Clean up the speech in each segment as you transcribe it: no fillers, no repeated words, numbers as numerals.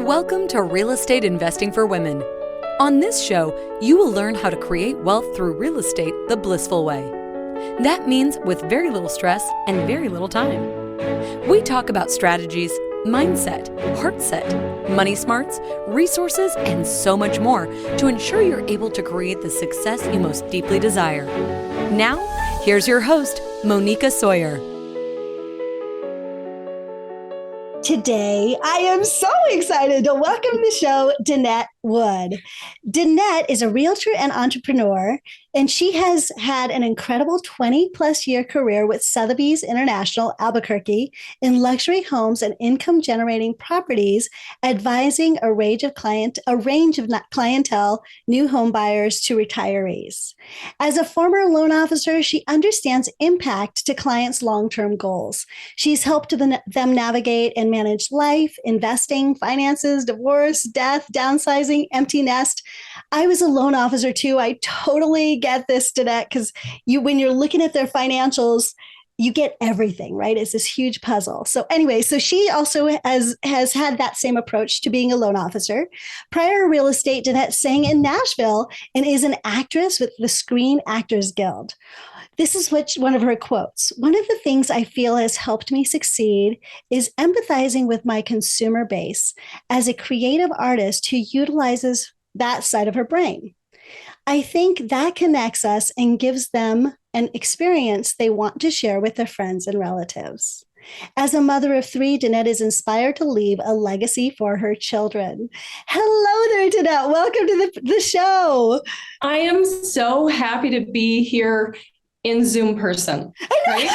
Welcome to Real Estate Investing for Women. On this show, you will learn how to create wealth through real estate the blissful way. That means with very little stress and very little time. We talk about strategies, mindset, heart set, money smarts, resources, and so much more to ensure you're able to create the success you most deeply desire. Now, here's your host, Moneeka Sawyer. Today, I am so excited to welcome to the show Danette Wood. Danette is a realtor and entrepreneur, and she has had an incredible 20-plus year career with Sotheby's International Albuquerque in luxury homes and income-generating properties, advising a range of clientele, new home buyers to retirees. As a former loan officer, she understands impact to clients' long-term goals. She's helped them navigate and manage life, investing, finances, divorce, death, downsizing, empty nest. I was a loan officer too. I totally get this, Danette, because when you're looking at their financials, you get everything, right? It's this huge puzzle. So anyway, so she also has had that same approach to being a loan officer. Prior to real estate, Danette sang in Nashville and is an actress with the Screen Actors Guild. This is one of her quotes. One of the things I feel has helped me succeed is empathizing with my consumer base as a creative artist who utilizes that side of her brain. I think that connects us and gives them an experience they want to share with their friends and relatives. As a mother of three, Danette is inspired to leave a legacy for her children. Hello there, Danette. Welcome to the show. I am so happy to be here in Zoom person, right?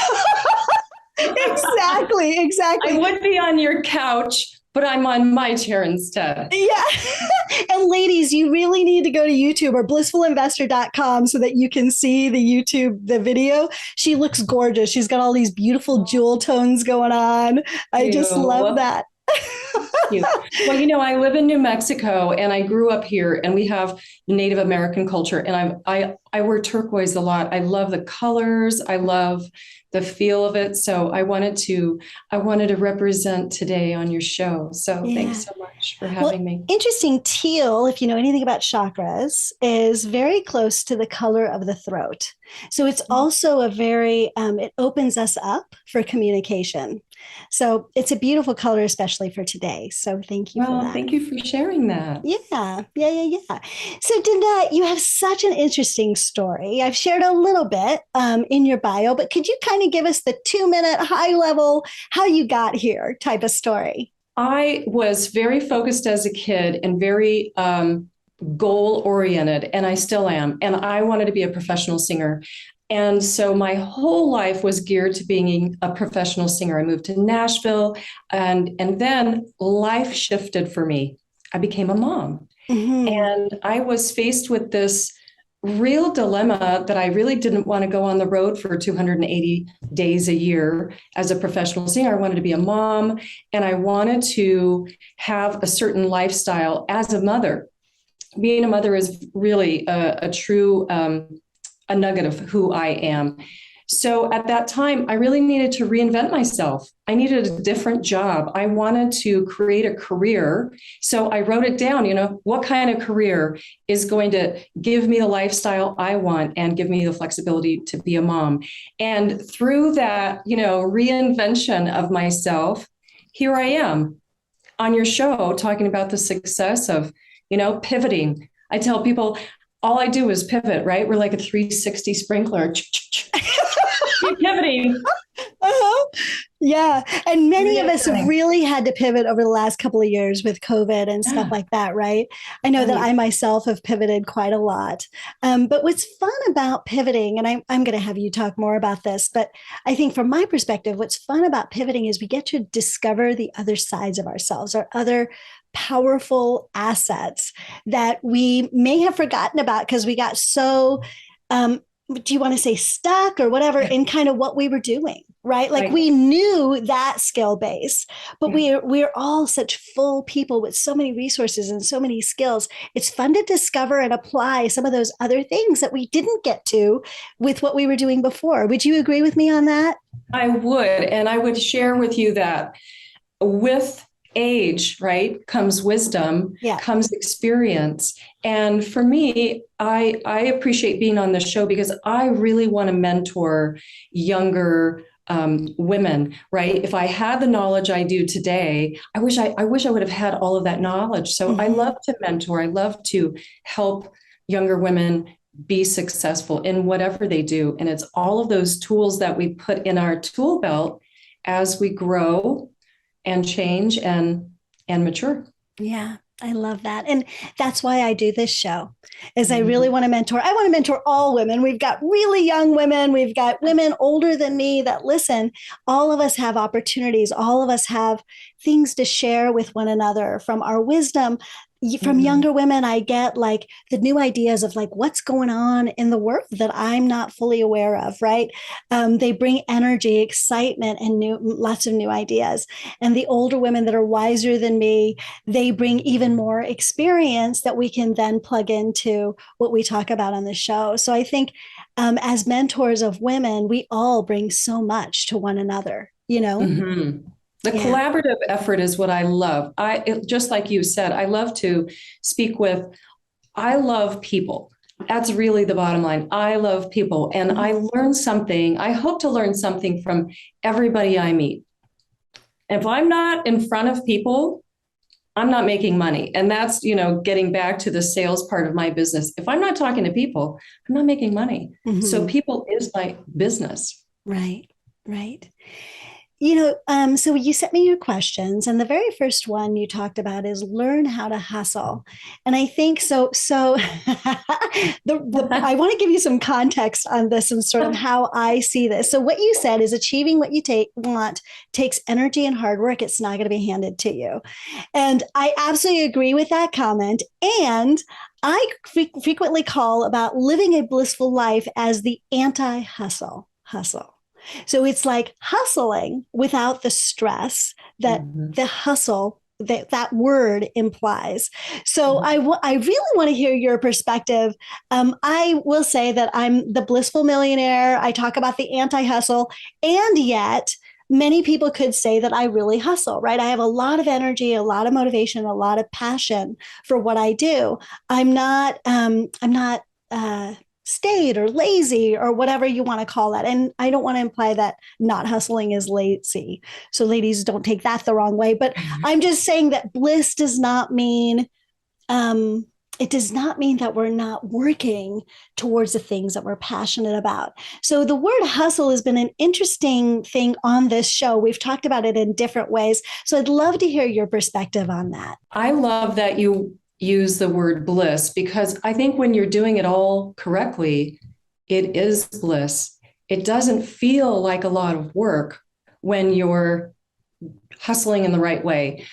Exactly. I would be on your couch, but I'm on my chair instead. Yeah. And ladies, you really need to go to YouTube or blissfulinvestor.com so that you can see the video. She looks gorgeous. She's got all these beautiful jewel tones going on. I just love that. Well, I live in New Mexico and I grew up here and we have Native American culture and I wear turquoise a lot. I love the colors. I love the feel of it. So I wanted to represent today on your show. So Thanks so much for having me. Interesting. Teal, if you know anything about chakras, is very close to the color of the throat. So it's also it opens us up for communication. So it's a beautiful color, especially for today. So thank you for that. Thank you for sharing that. Yeah. So Danette, you have such an interesting story. I've shared a little bit in your bio, but could you kind of give us the 2-minute high level, how you got here type of story? I was very focused as a kid and very goal oriented, and I still am. And I wanted to be a professional singer. And so my whole life was geared to being a professional singer. I moved to Nashville and then life shifted for me. I became a mom. Mm-hmm. And I was faced with this real dilemma that I really didn't want to go on the road for 280 days a year as a professional singer. I wanted to be a mom and I wanted to have a certain lifestyle as a mother. Being a mother is really a true a nugget of who I am. So at that time, I really needed to reinvent myself. I needed a different job. I wanted to create a career. So I wrote it down, what kind of career is going to give me the lifestyle I want and give me the flexibility to be a mom. And through that, reinvention of myself, here I am on your show talking about the success of, pivoting. I tell people, all I do is pivot, right? We're like a 360 sprinkler. Keep pivoting. Uh-huh. Yeah. And many of us have really had to pivot over the last couple of years with COVID and stuff like that, right? I know that I myself have pivoted quite a lot. But what's fun about pivoting, and I'm going to have you talk more about this, but I think from my perspective, what's fun about pivoting is we get to discover the other sides of ourselves, our other powerful assets that we may have forgotten about because we got so, do you want to say stuck or whatever in kind of what we were doing, right? Like we knew that skill base, but we're all such full people with so many resources and so many skills. It's fun to discover and apply some of those other things that we didn't get to with what we were doing before. Would you agree with me on that? I would. And I would share with you that with age, right, comes wisdom, Yeah. comes experience. And for me, I appreciate being on this show because I really want to mentor younger women, right? If I had the knowledge I do today, I wish I would have had all of that knowledge. So I love to mentor. I love to help younger women be successful in whatever they do. And it's all of those tools that we put in our tool belt as we grow and change and mature. Yeah, I love that. And that's why I do this show is I really want to mentor. I want to mentor all women. We've got really young women. We've got women older than me that listen. All of us have opportunities. All of us have things to share with one another from our wisdom. From younger women, I get like the new ideas of like what's going on in the world that I'm not fully aware of, right? They bring energy, excitement, and lots of new ideas. And the older women that are wiser than me, they bring even more experience that we can then plug into what we talk about on the show. So I think as mentors of women, we all bring so much to one another, you know? Mm-hmm. The collaborative effort is what I love. Just like you said, I love to speak with, I love people. That's really the bottom line. I love people and I learn something. I hope to learn something from everybody I meet. If I'm not in front of people, I'm not making money. And that's, getting back to the sales part of my business. If I'm not talking to people, I'm not making money. So people is my business. Right, right. So you sent me your questions, and the very first one you talked about is learn how to hustle. And I think so. I want to give you some context on this and sort of how I see this. So what you said is achieving what you want takes energy and hard work. It's not going to be handed to you. And I absolutely agree with that comment. And I frequently call about living a blissful life as the anti-hustle. So it's like hustling without the stress that the hustle that word implies. So I really want to hear your perspective. I will say that I'm the blissful millionaire. I talk about the anti-hustle, and yet many people could say that I really hustle, right? I have a lot of energy, a lot of motivation, a lot of passion for what I do. I'm not staid or lazy or whatever you want to call that. And I don't want to imply that not hustling is lazy. So ladies, don't take that the wrong way. But I'm just saying that bliss does not mean, it does not mean that we're not working towards the things that we're passionate about. So the word hustle has been an interesting thing on this show. We've talked about it in different ways. So I'd love to hear your perspective on that. I love that you use the word bliss because I think when you're doing it all correctly, it is bliss. It doesn't feel like a lot of work when you're hustling in the right way.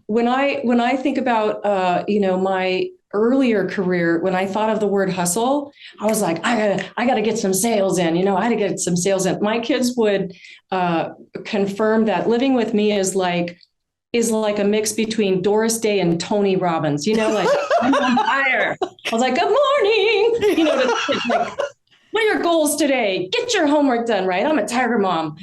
When I think about my earlier career, when I thought of the word hustle, I was like, I gotta get some sales in. I had to get some sales in. My kids would confirm that living with me is like a mix between Doris Day and Tony Robbins, like I'm on fire. I was like, good morning, to the kids, like, what are your goals today? Get your homework done, right? I'm a tiger mom.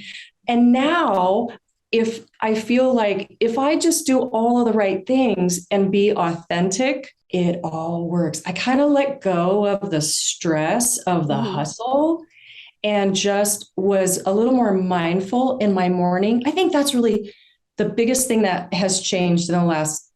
And now if I feel like if I just do all of the right things and be authentic, it all works. I kind of let go of the stress of the hustle and just was a little more mindful in my morning. I think that's really the biggest thing that has changed in the last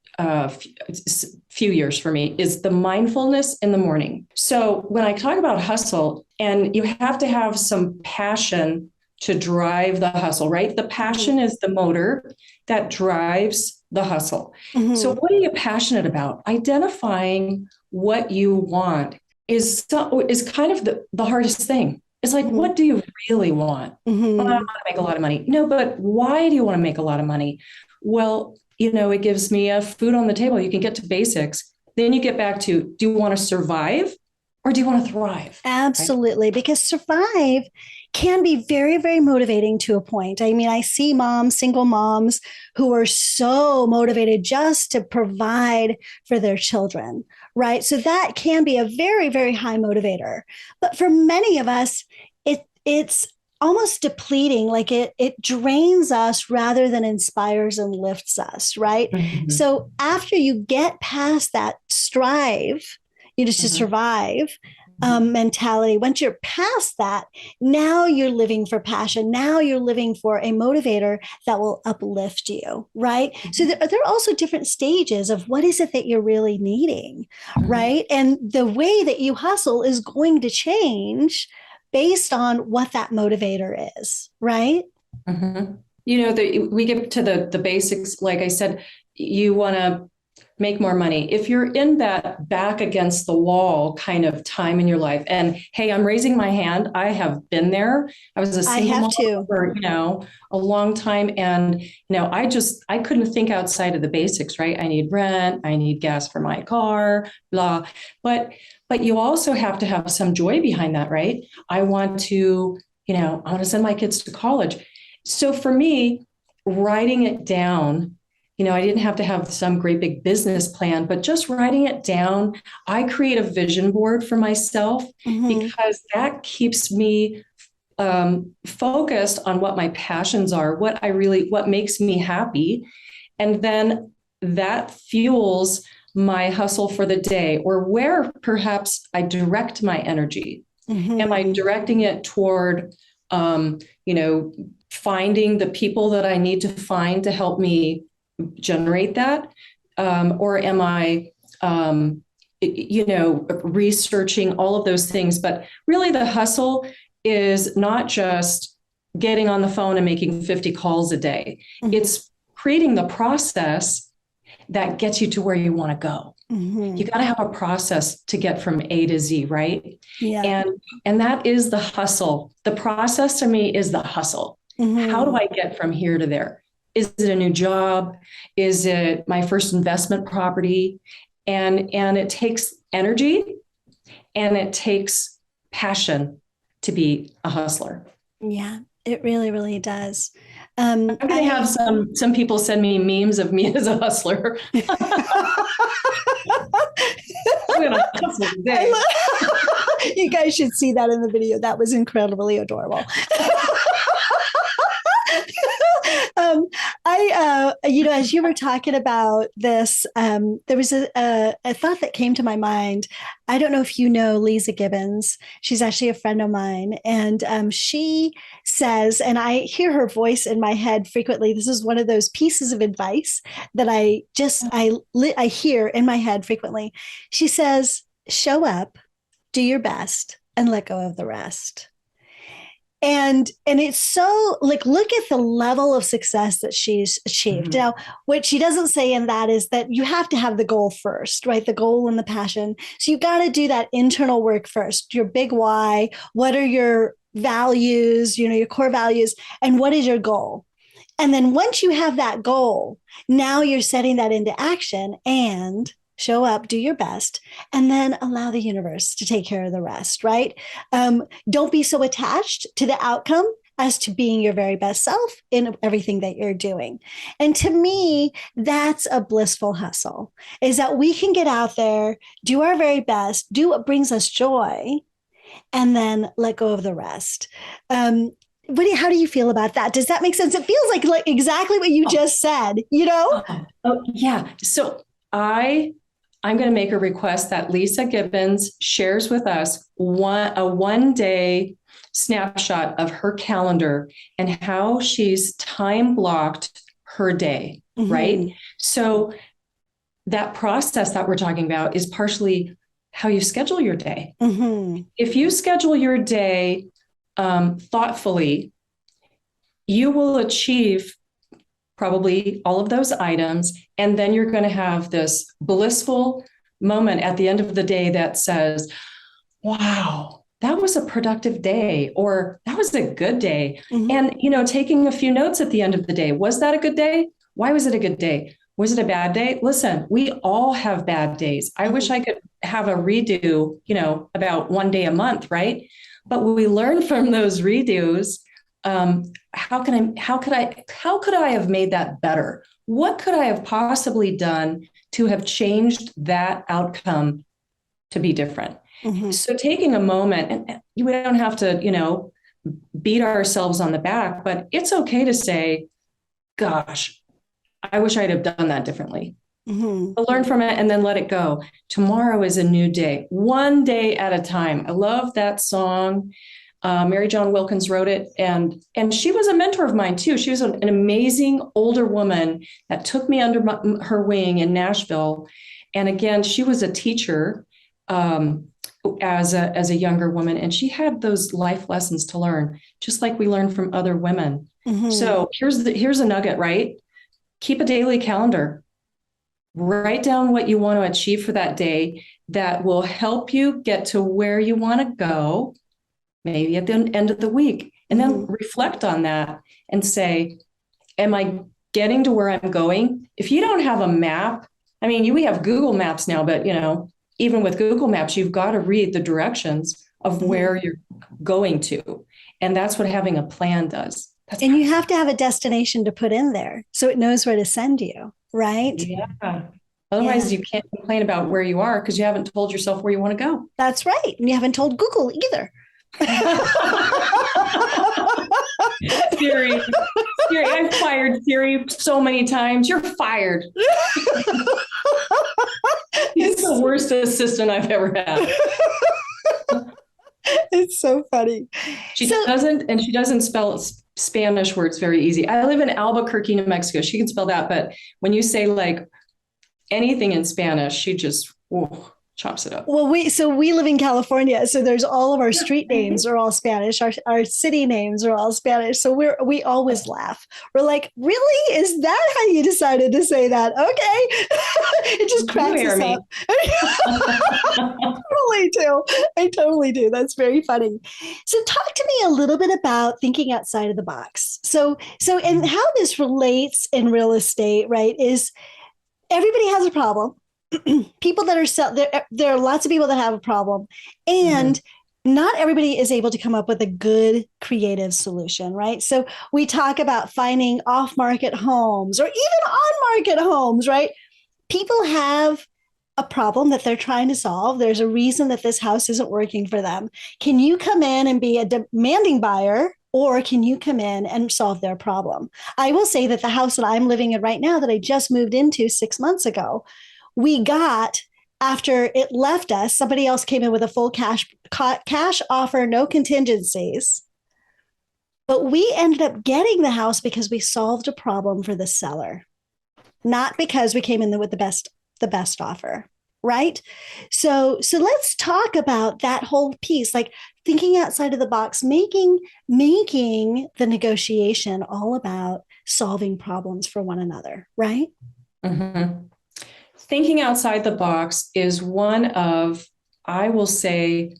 few years for me is the mindfulness in the morning. So when I talk about hustle, and you have to have some passion to drive the hustle, right? The passion is the motor that drives the hustle. So what are you passionate about? Identifying what you want is kind of the hardest thing. It's like, what do you really want? Well, I want to make a lot of money. No, but why do you want to make a lot of money? Well, it gives me a food on the table. You can get to basics. Then you get back to, do you want to survive or do you want to thrive? Absolutely. Right? Because survive can be very, very motivating to a point. I mean, I see single moms who are so motivated just to provide for their children, right? So that can be a very, very high motivator. But for many of us, it's almost depleting, like it drains us rather than inspires and lifts us, right? Mm-hmm. So after you get past that strive, you just to survive mentality, once you're past that, now you're living for passion. Now you're living for a motivator that will uplift you, right? So there are also different stages of what is it that you're really needing, right? And the way that you hustle is going to change based on what that motivator is, right? We get to the basics. Like I said, you want to make more money. If you're in that back against the wall kind of time in your life, and hey, I'm raising my hand. I have been there. I was a single mom for, a long time. And, I couldn't think outside of the basics, right? I need rent. I need gas for my car, blah. But you also have to have some joy behind that, right? I want to send my kids to college. So for me, writing it down, I didn't have to have some great big business plan, but just writing it down, I create a vision board for myself because that keeps me focused on what my passions are, what makes me happy. And then that fuels my hustle for the day, or where perhaps I direct my energy. Am I directing it toward, finding the people that I need to find to help me generate that? Or am I, researching all of those things? But really the hustle is not just getting on the phone and making 50 calls a day. It's creating the process that gets you to where you want to go. You got to have a process to get from A to Z, right? Yeah. And that is the hustle. The process to me is the hustle. How do I get from here to there? Is it a new job? Is it my first investment property? And it takes energy and it takes passion to be a hustler. Yeah, it really, really does. I'm going to have some people send me memes of me as a hustler. I'm going to hustle today. You guys should see that in the video. That was incredibly adorable. As you were talking about this, there was a thought that came to my mind. I don't know if you know Lisa Gibbons. She's actually a friend of mine. And she says, and I hear her voice in my head frequently. This is one of those pieces of advice that I hear in my head frequently. She says, show up, do your best, and let go of the rest. And it's so look at the level of success that she's achieved. Now, what she doesn't say in that is that you have to have the goal first, right? The goal and the passion. So you got to do that internal work first. Your big why, what are your values, your core values, and what is your goal? And then once you have that goal, now you're setting that into action and show up, do your best, and then allow the universe to take care of the rest, right? Don't be so attached to the outcome as to being your very best self in everything that you're doing. And to me, that's a blissful hustle, is that we can get out there, do our very best, do what brings us joy, and then let go of the rest. How do you feel about that? Does that make sense? It feels like exactly what you just said, Oh, yeah. So I'm going to make a request that Lisa Gibbons shares with us a one-day snapshot of her calendar and how she's time blocked her day, right? So that process that we're talking about is partially how you schedule your day. If you schedule your day thoughtfully, you will achieve probably all of those items. And then you're going to have this blissful moment at the end of the day that says, wow, that was a productive day, or that was a good day. And, taking a few notes at the end of the day. Was that a good day? Why was it a good day? Was it a bad day? Listen, we all have bad days. I wish I could have a redo, about one day a month, right? But we learn from those redos. How could I have made that better? What could I have possibly done to have changed that outcome to be different? So taking a moment, and we don't have to, beat ourselves on the back, but it's okay to say, gosh, I wish I'd have done that differently. But learn from it and then let it go. Tomorrow is a new day, one day at a time. I love that song. Mary John Wilkins wrote it, and she was a mentor of mine too. She was an amazing older woman that took me under her wing in Nashville. And again, she was a teacher as a younger woman, and she had those life lessons to learn, just like we learn from other women. So here's a nugget, right? Keep a daily calendar. Write down what you want to achieve for that day that will help you get to where you want to go, maybe at the end of the week, and then reflect on that and say, am I getting to where I'm going? If you don't have a map, I mean, we have Google Maps now, but even with Google Maps, you've got to read the directions of where you're going to. And that's what having a plan does. And you have to have a destination to put in there so it knows where to send you, right? Yeah. Otherwise, you can't complain about where you are because you haven't told yourself where you want to go. That's right. And you haven't told Google either. Siri, I've fired Siri so many times. You're fired. He's the worst assistant I've ever had. It's so funny. She doesn't spell Spanish words very easy. I live in Albuquerque, New Mexico. She can spell that, but when you say like anything in Spanish, she just chops it up. Well, we live in California, so there's all of our street names are all Spanish. Our city names are all Spanish. So we always laugh. We're like, really? Is that how you decided to say that? Okay. It just cracks us up. I totally do. That's very funny. So talk to me a little bit about thinking outside of the box. So and how this relates in real estate, right, is everybody has a problem. People that are there are lots of people that have a problem, and not everybody is able to come up with a good creative solution, right? So we talk about finding off-market homes or even on-market homes, right? People have a problem that they're trying to solve. There's a reason that this house isn't working for them. Can you come in and be a demanding buyer, or can you come in and solve their problem? I will say that the house that I'm living in right now that I just moved into 6 months ago, we got, after it left us, somebody else came in with a full cash offer, no contingencies. But we ended up getting the house because we solved a problem for the seller, not because we came in with the best offer, right? So let's talk about that whole piece, like thinking outside of the box, making the negotiation all about solving problems for one another, right? Thinking outside the box is one of, I will say,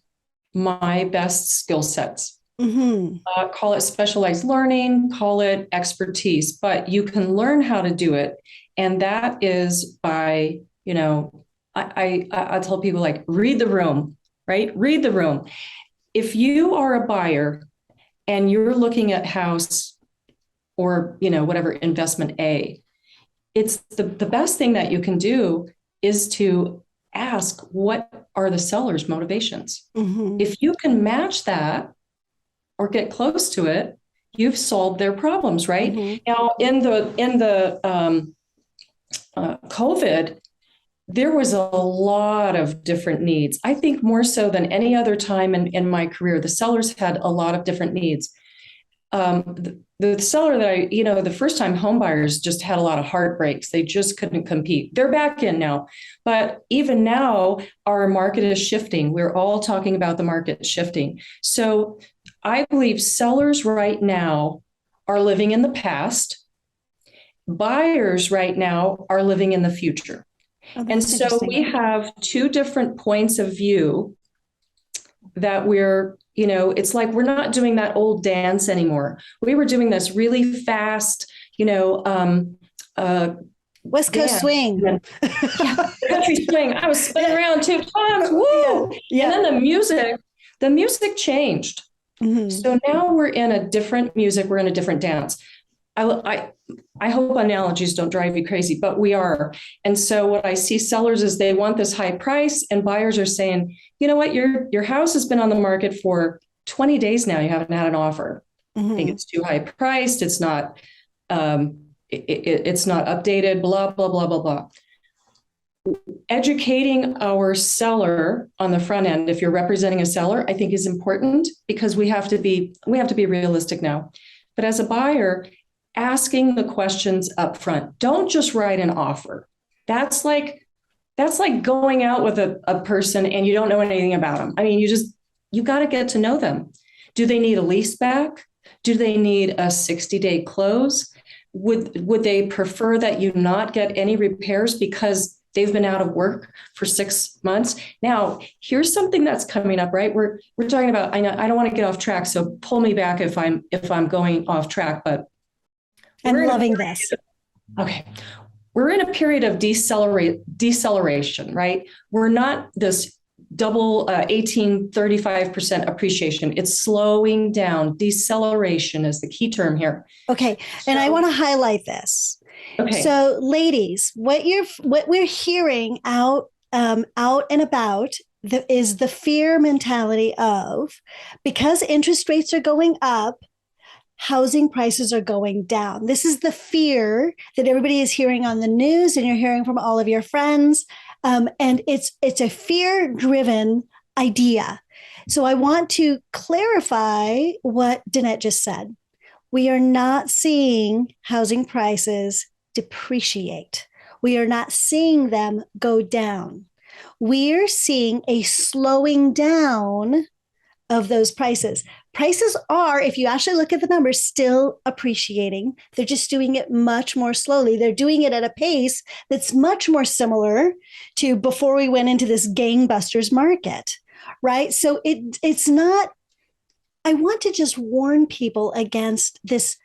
my best skill sets. Call it specialized learning, call it expertise, but you can learn how to do it. And that is by, I tell people, like, read the room, right? Read the room. If you are a buyer and you're looking at house or, whatever, investment A, it's the best thing that you can do is to ask, what are the seller's motivations? If you can match that or get close to it, you've solved their problems, right? Now, in the COVID, there was a lot of different needs. I think more so than any other time in my career, the sellers had a lot of different needs. The seller that the first time home buyers just had a lot of heartbreaks. They just couldn't compete. They're back in now. But even now, our market is shifting. We're all talking about the market shifting. So I believe sellers right now are living in the past. Buyers right now are living in the future. And so we have two different points of view that we're, it's like we're not doing that old dance anymore. We were doing this really fast, West Coast swing. Country swing. I was spinning around 2 times. Woo! Yeah. And then the music changed. So now we're in a different music. We're in a different dance. I hope analogies don't drive you crazy, but we are. And so what I see sellers is they want this high price, and buyers are saying, you know what, your house has been on the market for 20 days now, you haven't had an offer. I think it's too high priced. It's not, it's not updated, blah, blah, blah, blah, blah. Educating our seller on the front end, if you're representing a seller, I think is important, because we have to be realistic now. But as a buyer, asking the questions up front. Don't just write an offer. That's like going out with a person and you don't know anything about them. I mean, you got to get to know them. Do they need a lease back? Do they need a 60-day close? Would they prefer that you not get any repairs because they've been out of work for 6 months? Now, here's something that's coming up, right? We're talking about, I know I don't want to get off track, so pull me back if I'm going off track, but I'm loving this. Okay. We're in a period of deceleration, right? We're not this double 35% appreciation. It's slowing down. Deceleration is the key term here. Okay. And I want to highlight this. Okay. So ladies, what we're hearing out and about is the fear mentality of, because interest rates are going up, housing prices are going down. This is the fear that everybody is hearing on the news, and you're hearing from all of your friends. And it's a fear-driven idea. So I want to clarify what Danette just said. We are not seeing housing prices depreciate. We are not seeing them go down. We're seeing a slowing down of those prices. Prices are, if you actually look at the numbers, still appreciating. They're just doing it much more slowly. They're doing it at a pace that's much more similar to before we went into this gangbusters market, right? So it's not, I want to just warn people against this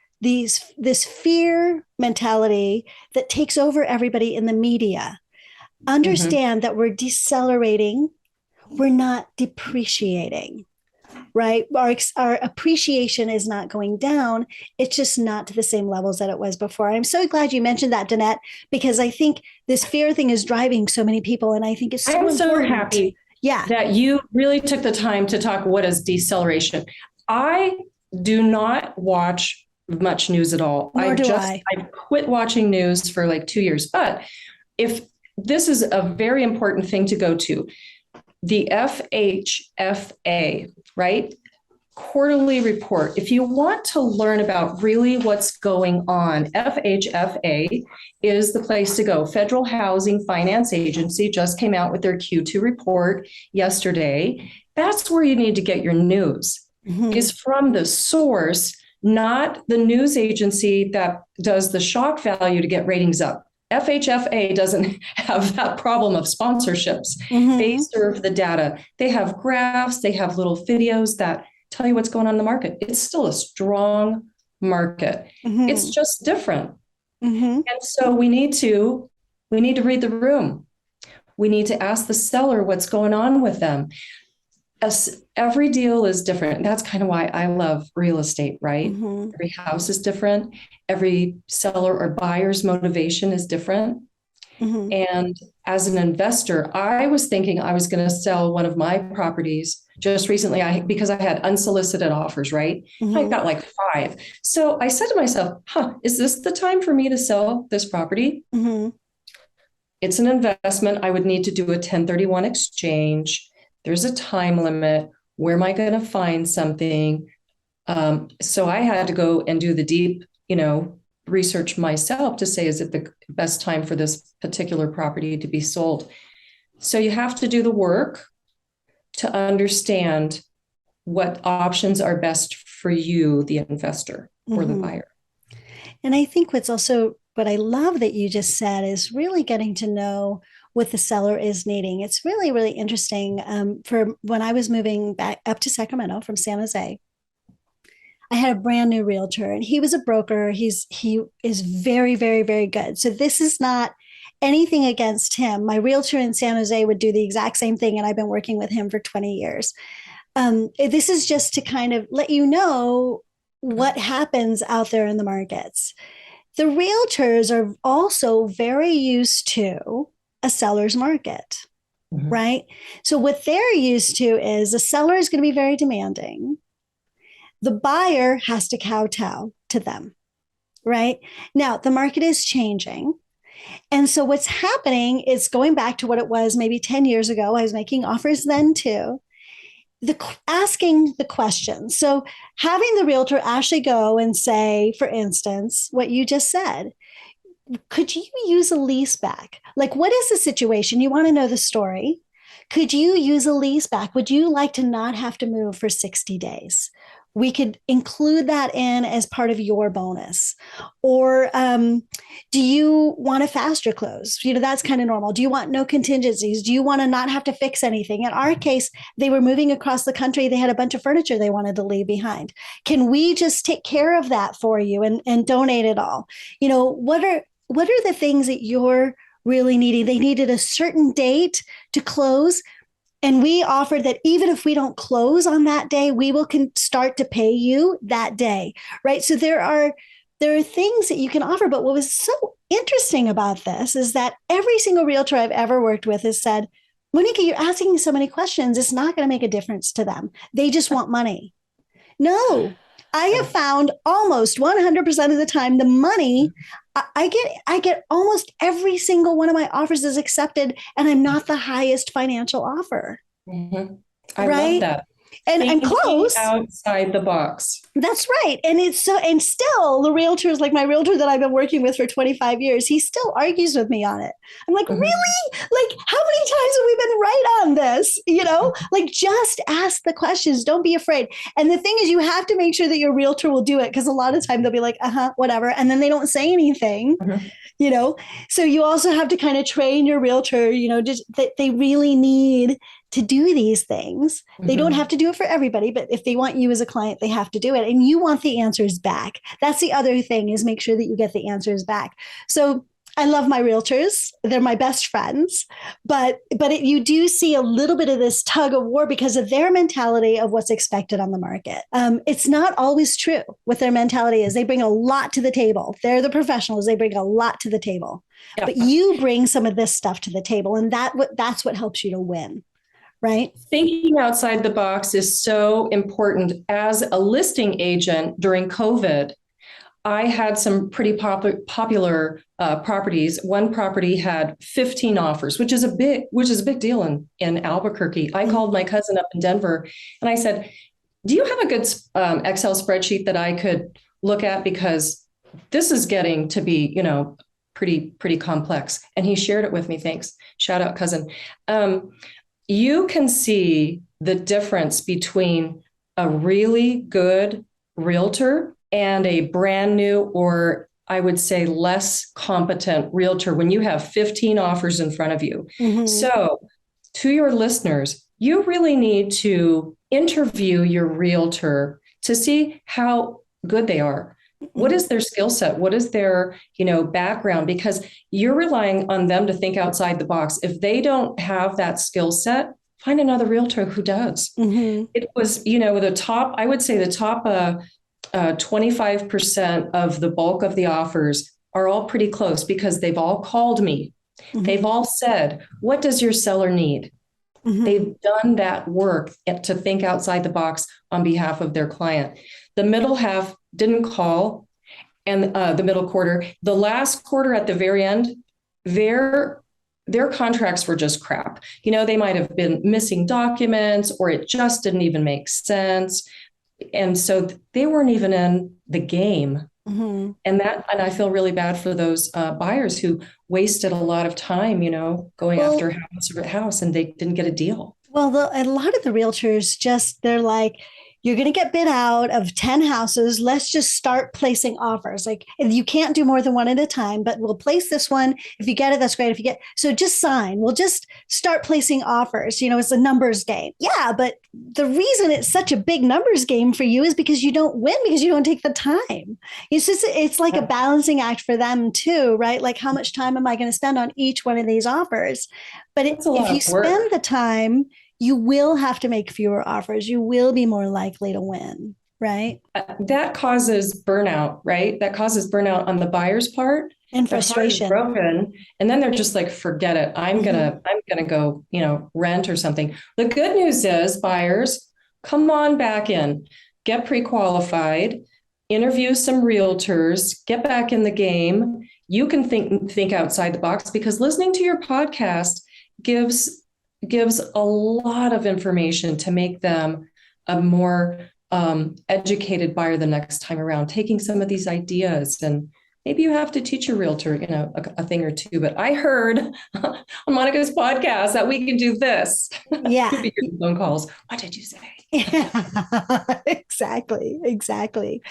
fear mentality that takes over everybody in the media. Understand that we're decelerating. We're not depreciating. Right? Our appreciation is not going down. It's just not to the same levels that it was before. I'm so glad you mentioned that, Danette, because I think this fear thing is driving so many people. And I think it's so important. So happy that you really took the time to talk what is deceleration. I do not watch much news at all. Nor do I. I quit watching news for like 2 years. But if this is a very important thing to go to, the FHFA, right? Quarterly report. If you want to learn about really what's going on, FHFA is the place to go. Federal Housing Finance Agency just came out with their Q2 report yesterday. That's where you need to get your news, is from the source, not the news agency that does the shock value to get ratings up. FHFA doesn't have that problem of sponsorships. They serve the data. They have graphs. They have little videos that tell you what's going on in the market. It's still a strong market. It's just different. And so we need to read the room. We need to ask the seller what's going on with them. Every deal is different. That's kind of why I love real estate, right? Every house is different. Every seller or buyer's motivation is different. And as an investor, I was thinking I was going to sell one of my properties just recently, because I had unsolicited offers, right? I got like 5. So I said to myself, is this the time for me to sell this property? It's an investment. I would need to do a 1031 exchange. There's a time limit. Where am I going to find something? So I had to go and do the deep, research myself to say, is it the best time for this particular property to be sold? So you have to do the work to understand what options are best for you, the investor or the buyer. And I think what I love that you just said is really getting to know what the seller is needing. It's really, really interesting. For when I was moving back up to Sacramento from San Jose, I had a brand new realtor, and he was a broker. He is very, very, very good. So this is not anything against him. My realtor in San Jose would do the exact same thing, and I've been working with him for 20 years. This is just to kind of let you know what happens out there in the markets. The realtors are also very used to a seller's market, right? So what they're used to is a seller is going to be very demanding. The buyer has to kowtow to them, right? Now, the market is changing. And so what's happening is going back to what it was maybe 10 years ago. I was making offers then too. Asking the questions. So having the realtor actually go and say, for instance, what you just said, could you use a lease back? Like, what is the situation? You want to know the story. Could you use a lease back? Would you like to not have to move for 60 days? We could include that in as part of your bonus. Or do you want a faster close? That's kind of normal. Do you want no contingencies? Do you want to not have to fix anything? In our case, they were moving across the country. They had a bunch of furniture they wanted to leave behind. Can we just take care of that for you and donate it all? What are the things that you're really needing? They needed a certain date to close. And we offered that even if we don't close on that day, we will start to pay you that day, right? So there are things that you can offer. But what was so interesting about this is that every single realtor I've ever worked with has said, Moneeka, you're asking so many questions. It's not going to make a difference to them. They just want money. No, I have found almost 100% of the time the money I get almost every single one of my offers is accepted, and I'm not the highest financial offer. Mm-hmm. I right? love that. And I'm close. Outside the box. That's right. And still the realtors, like my realtor that I've been working with for 25 years, he still argues with me on it. I'm like, really? Like, how many times have we been right on this? Like, just ask the questions. Don't be afraid. And the thing is, you have to make sure that your realtor will do it, because a lot of time they'll be like, whatever. And then they don't say anything, So you also have to kind of train your realtor, just that they really need to do these things. They don't have to do it for everybody, but if they want you as a client, they have to do it. And you want the answers back. That's the other thing, is make sure that you get the answers back. So I love my realtors. They're my best friends, but you do see a little bit of this tug of war because of their mentality of what's expected on the market. It's not always true. What their mentality is, they bring a lot to the table. They're the professionals. They bring a lot to the table, but you bring some of this stuff to the table, and that's what helps you to win. Right? Thinking outside the box is so important. As a listing agent during COVID, I had some pretty popular properties. One property had 15 offers, which is a big deal in Albuquerque. I called my cousin up in Denver and I said, do you have a good Excel spreadsheet that I could look at? Because this is getting to be, pretty complex. And he shared it with me. Thanks. Shout out, cousin. You can see the difference between a really good realtor and a brand new, or I would say less competent realtor, when you have 15 offers in front of you. So to your listeners, you really need to interview your realtor to see how good they are. What is their skill set? What is their, background? Because you're relying on them to think outside the box. If they don't have that skill set, find another realtor who does. It was, I would say the top 25% of the bulk of the offers are all pretty close, because they've all called me. They've all said, what does your seller need? They've done that work to think outside the box on behalf of their client. The middle half didn't call, and the middle quarter, the last quarter at the very end, their contracts were just crap. They might have been missing documents, or it just didn't even make sense. And so they weren't even in the game. And I feel really bad for those buyers who wasted a lot of time, going after house, and they didn't get a deal. Well, a lot of the realtors they're like, you're going to get bid out of 10 houses. Let's just start placing offers. Like, you can't do more than one at a time, but we'll place this one. If you get it, that's great. So just sign. We'll just start placing offers. It's a numbers game. Yeah, but the reason it's such a big numbers game for you is because you don't win, because you don't take the time. It's like a balancing act for them too, right? Like, how much time am I going to spend on each one of these offers? But if you spend the time, you will have to make fewer offers. You will be more likely to win, right? That causes burnout, right? That causes burnout on the buyer's part. And frustration. Broken. And then they're just like, forget it. I'm gonna go, rent or something. The good news is, buyers, come on back in. get pre-qualified, interview some realtors, get back in the game. You can think outside the box, because listening to your podcast gives a lot of information to make them a more educated buyer the next time around, taking some of these ideas. And maybe you have to teach a realtor, a thing or two. But I heard on Moneeka's podcast that we can do this. Yeah. Phone calls. What did you say? Exactly.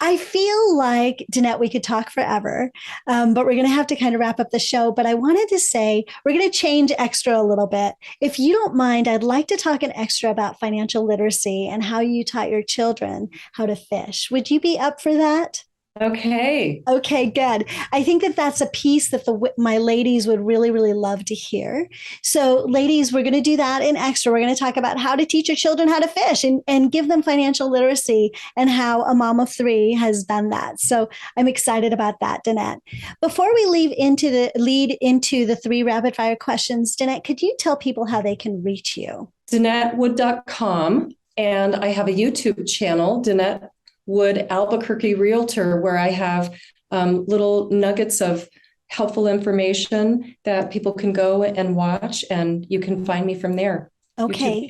I feel like, Danette, we could talk forever, but we're going to have to kind of wrap up the show. But I wanted to say, we're going to change extra a little bit. If you don't mind, I'd like to talk an extra about financial literacy and how you taught your children how to fish. Would you be up for that? Okay. Okay, good. I think that that's a piece that my ladies would really, really love to hear. So, ladies, we're going to do that in extra. We're going to talk about how to teach your children how to fish and give them financial literacy, and how a mom of three has done that. So I'm excited about that, Danette. Before we lead into the three rapid fire questions, Danette, could you tell people how they can reach you? DanetteWood.com. And I have a YouTube channel, Danette Wood Albuquerque Realtor, where I have little nuggets of helpful information that people can go and watch, and you can find me from there. Okay.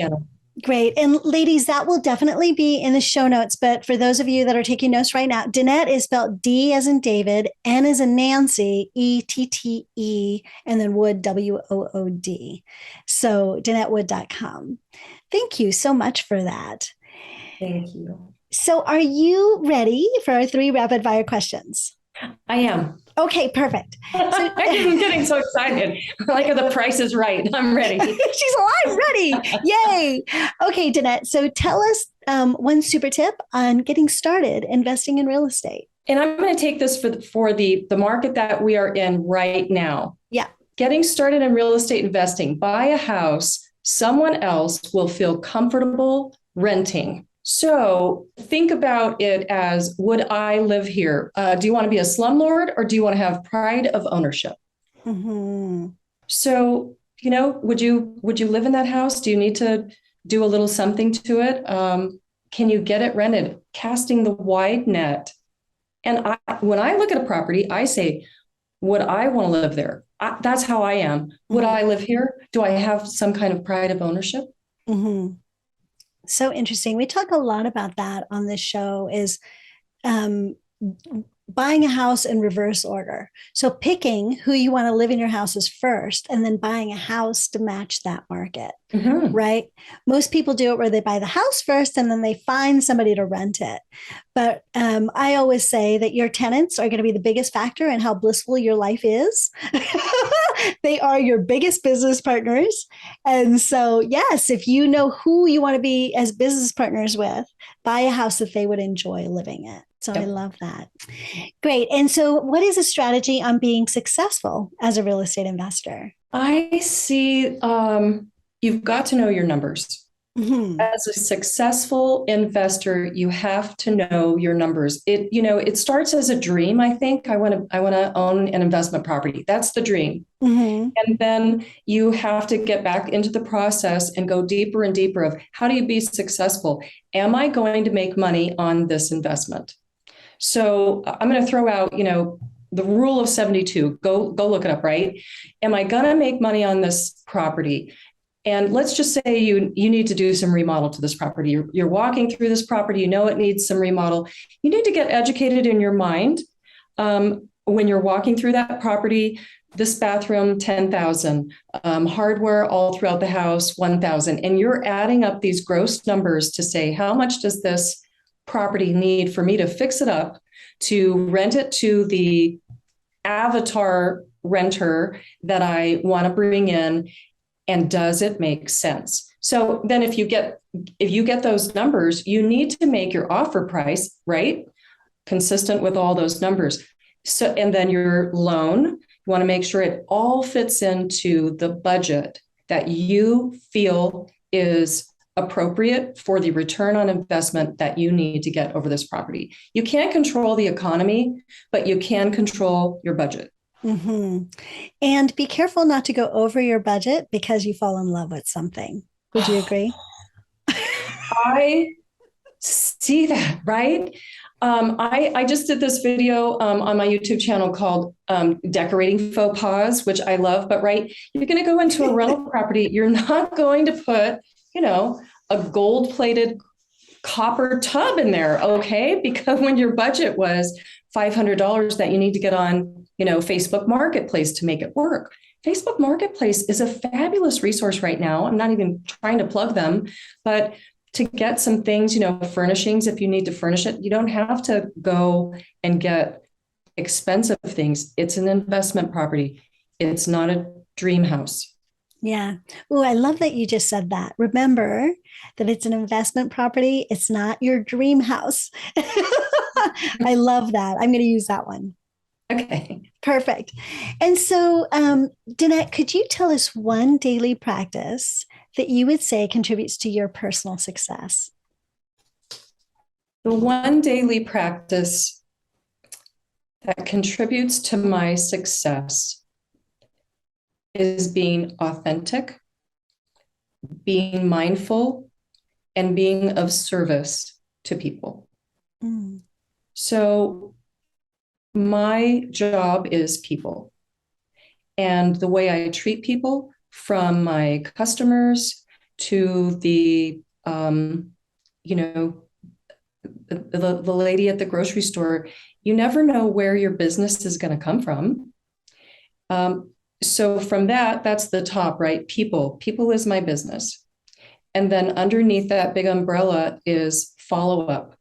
Great. And ladies, that will definitely be in the show notes. But for those of you that are taking notes right now, Danette is spelled D as in David, N as in Nancy, E-T-T-E, and then Wood, W-O-O-D. So DanetteWood.com. Thank you so much for that. Thank you. So are you ready for our three rapid fire questions? I am. Okay, perfect. I'm getting so excited. Like, the price is right. I'm ready. She's alive, ready. Yay. Okay, Danette. So tell us one super tip on getting started investing in real estate. And I'm going to take this for the market that we are in right now. Yeah. Getting started in real estate investing. Buy a house someone else will feel comfortable renting. So think about it as, would I live here? Do you want to be a slumlord, or do you want to have pride of ownership? Mm-hmm. So, would you live in that house? Do you need to do a little something to it? Can you get it rented? Casting the wide net. And when I look at a property, I say, would I want to live there? That's how I am. Would I live here? Do I have some kind of pride of ownership? Mm-hmm. So interesting. We talk a lot about that on this show, is buying a house in reverse order. So picking who you want to live in your houses first, and then buying a house to match that market, Mm-hmm. right? Most people do it where they buy the house first and then they find somebody to rent it. But I always say that your tenants are going to be the biggest factor in how blissful your life is. They are your biggest business partners. And so, yes, if you know who you want to be as business partners with, buy a house that they would enjoy living in. So I love that. Great. And so what is a strategy on being successful as a real estate investor? I see you've got to know your numbers. Mm-hmm. As a successful investor, you have to know your numbers. It starts as a dream. I think I want to own an investment property. That's the dream. Mm-hmm. And then you have to get back into the process and go deeper and deeper of, how do you be successful? Am I going to make money on this investment? So I'm going to throw out, the rule of 72. Go look it up, right? Am I going to make money on this property? And let's just say you need to do some remodel to this property. You're walking through this property, it needs some remodel. You need to get educated in your mind. When you're walking through that property, this bathroom, $10,000, hardware all throughout the house, $1,000. And you're adding up these gross numbers to say, how much does this property need for me to fix it up, to rent it to the avatar renter that I want to bring in? And does it make sense? So then if you get those numbers, you need to make your offer price, right, consistent with all those numbers. So, and then your loan, you want to make sure it all fits into the budget that you feel is appropriate for the return on investment that you need to get over this property. You can't control the economy, but you can control your budget. Mm-hmm. And be careful not to go over your budget because you fall in love with something. Would you agree? See that, right? I just did this video on my YouTube channel called Decorating Faux Pas, which I love. But right, you're going to go into a rental property. You're not going to put, a gold-plated copper tub in there, okay? Because when your budget was $500 that you need to get on, Facebook Marketplace to make it work. Facebook Marketplace is a fabulous resource right now. I'm not even trying to plug them, but to get some things, furnishings, if you need to furnish it, you don't have to go and get expensive things. It's an investment property. It's not a dream house. Yeah. Oh, I love that you just said that. Remember that it's an investment property. It's not your dream house. I love that. I'm going to use that one. Okay. Perfect. And so, Danette, could you tell us one daily practice that you would say contributes to your personal success? The one daily practice that contributes to my success is being authentic, being mindful, and being of service to people. Mm. So my job is people. And the way I treat people, from my customers to the lady at the grocery store, you never know where your business is going to come from. So from that's the top, right? People is my business. And then underneath that big umbrella is follow-up.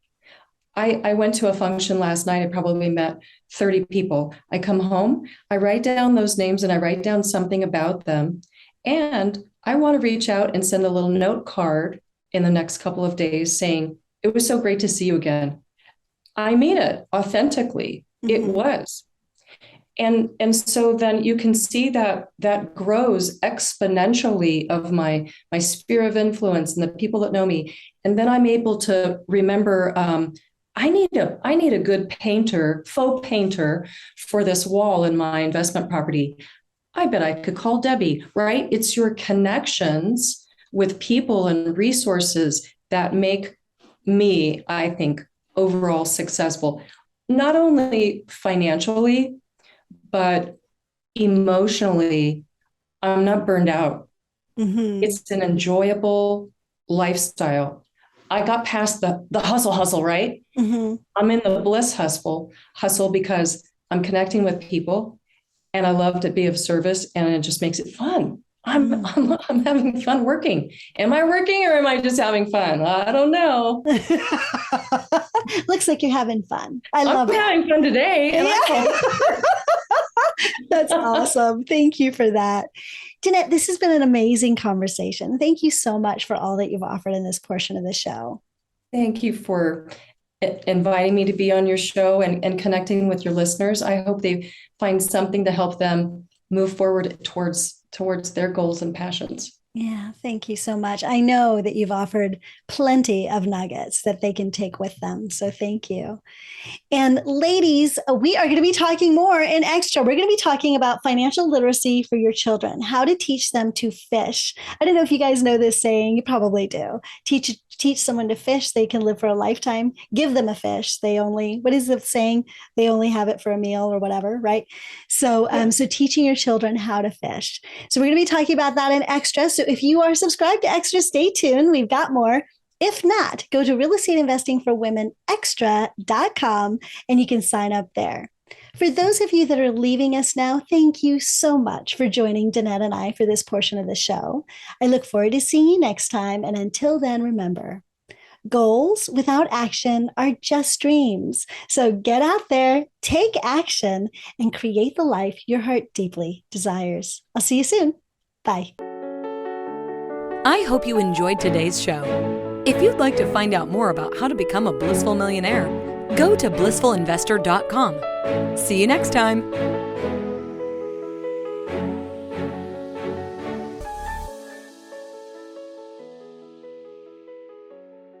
I went to a function last night. I probably met 30 people. I come home, I write down those names and I write down something about them. And I want to reach out and send a little note card in the next couple of days saying, it was so great to see you again. I mean it authentically. Mm-hmm. It was. And so then you can see that grows exponentially of my sphere of influence and the people that know me. And then I'm able to remember, I need a good painter, faux painter for this wall in my investment property. I bet I could call Debbie, right? It's your connections with people and resources that make me, I think, overall successful, not only financially, but emotionally. I'm not burned out. Mm-hmm. It's an enjoyable lifestyle. I got past the hustle, right? Mm-hmm. I'm in the bliss hustle because I'm connecting with people and I love to be of service and it just makes it fun. I'm having fun working. Am I working or am I just having fun? I don't know. Looks like you're having fun. I love it. I'm having fun today. And yeah. That's awesome. Thank you for that. Danette, this has been an amazing conversation. Thank you so much for all that you've offered in this portion of the show. Thank you for inviting me to be on your show and connecting with your listeners. I hope they find something to help them move forward towards their goals and passions. Yeah, thank you so much. I know that you've offered plenty of nuggets that they can take with them. So thank you. And ladies, we are going to be talking more in Extra. We're going to be talking about financial literacy for your children, how to teach them to fish. I don't know if you guys know this saying. You probably do. Teach someone to fish, they can live for a lifetime. Give them a fish. What is the saying? They only have it for a meal or whatever, right? So, so teaching your children how to fish. So we're going to be talking about that in Extra. So if you are subscribed to Extra, stay tuned. We've got more. If not, go to realestateinvestingforwomenextra.com and you can sign up there. For those of you that are leaving us now, thank you so much for joining Danette and I for this portion of the show. I look forward to seeing you next time. And until then, remember, goals without action are just dreams. So get out there, take action, and create the life your heart deeply desires. I'll see you soon. Bye. I hope you enjoyed today's show. If you'd like to find out more about how to become a blissful millionaire, go to blissfulinvestor.com. See you next time.